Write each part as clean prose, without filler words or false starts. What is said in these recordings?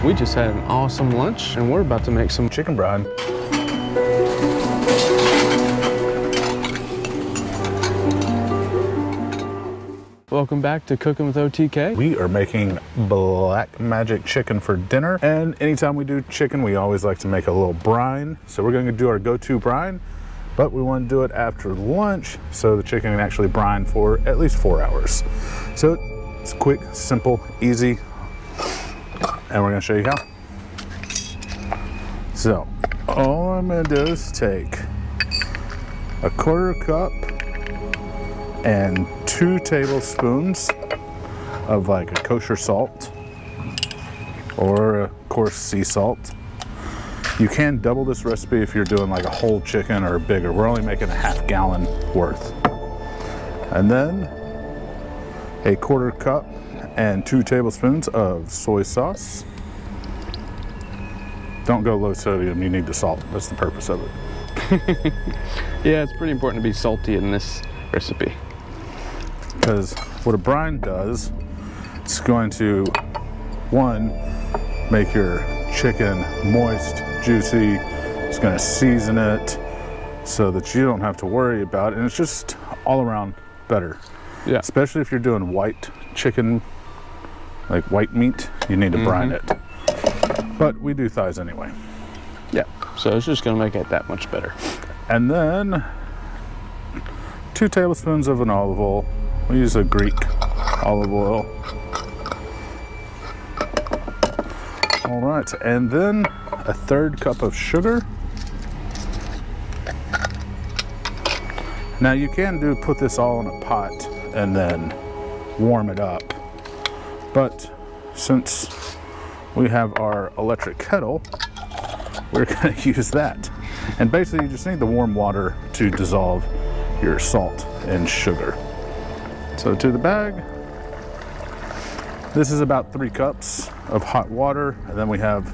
We just had an awesome lunch and we're about to make some chicken brine. Welcome back to Cooking with OTK. We are making black magic chicken for dinner, and anytime we do chicken, we always like to make a little brine. So we're going to do our go-to brine, but we want to do it after lunch so the chicken can actually brine for at least 4 hours. So it's quick, simple, easy, and we're going to show you how. So all I'm going to do is take a 1/4 cup and 2 tablespoons of like a kosher salt or a coarse sea salt. You can double this recipe if you're doing like a whole chicken or bigger. We're only making a ½ gallon worth. And then a 1/4 cup and 2 tablespoons of soy sauce. Don't go low sodium, you need the salt. That's the purpose of it. Yeah, it's pretty important to be salty in this recipe. Because what a brine does, it's going to, one, make your chicken moist, juicy. It's going to season it so that you don't have to worry about it. And it's just all around better. Yeah. Especially if you're doing white chicken, like white meat, you need to brine it. But we do thighs anyway. Yeah, so it's just going to make it that much better. And then 2 tablespoons of an olive oil. We use a Greek olive oil. All right, and then a 1/3 cup of sugar. Now you can put this all in a pot and then warm it up. But since we have our electric kettle, we're gonna use that. And basically you just need the warm water to dissolve your salt and sugar. So to the bag, this is about 3 cups of hot water, and then we have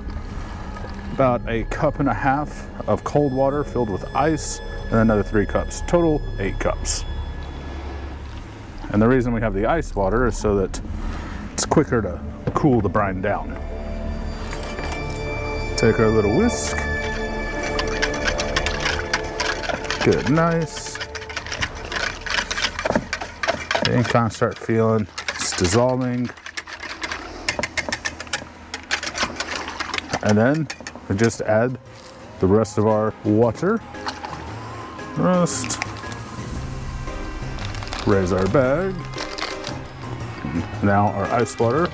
about a 1.5 cups of cold water filled with ice, and another 3 cups. Total 8 cups. And the reason we have the ice water is so that it's quicker to cool the brine down. Take our little whisk. Get it nice. And kind of start feeling it's dissolving. And then we just add the rest of our water. Raise our bag. Now our ice water.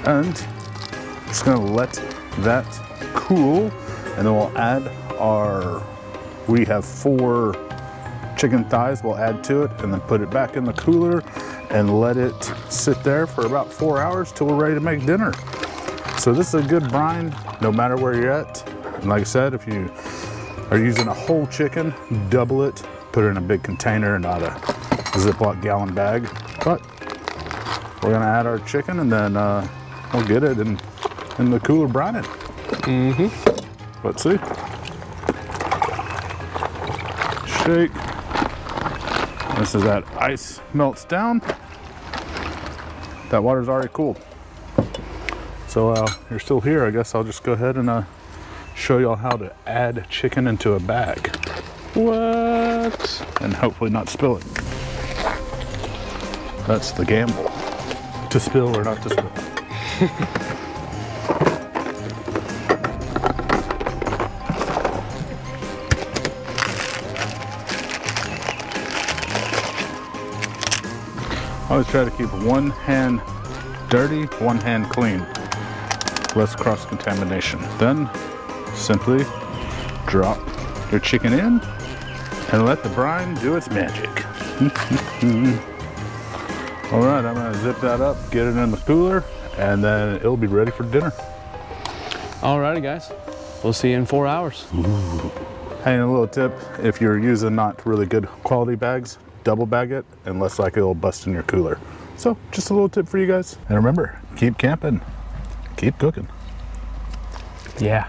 And just gonna let that cool, and then we'll add we have 4 chicken thighs we'll add to it, and then put it back in the cooler and let it sit there for about 4 hours till we're ready to make dinner. So this is a good brine no matter where you're at. And like I said, if you are using a whole chicken, double it, put it in a big container, not a Ziploc gallon bag. But we're gonna add our chicken, and then we'll get it in the cooler brining. Let's see. Shake. This is that ice melts down. That water's already cooled. So you're still here. I guess I'll just go ahead and show y'all how to add chicken into a bag. What? And hopefully not spill it. That's the gamble. To spill or not to spill. I always try to keep one hand dirty, one hand clean. Less cross-contamination. Then simply drop your chicken in and let the brine do its magic. All right, I'm gonna zip that up, get it in the cooler, and then it'll be ready for dinner. Alrighty guys, we'll see you in 4 hours. Ooh. Hey, and a little tip, if you're using not really good quality bags, double bag it and less likely it'll bust in your cooler. So just a little tip for you guys. And remember, keep camping, keep cooking. Yeah.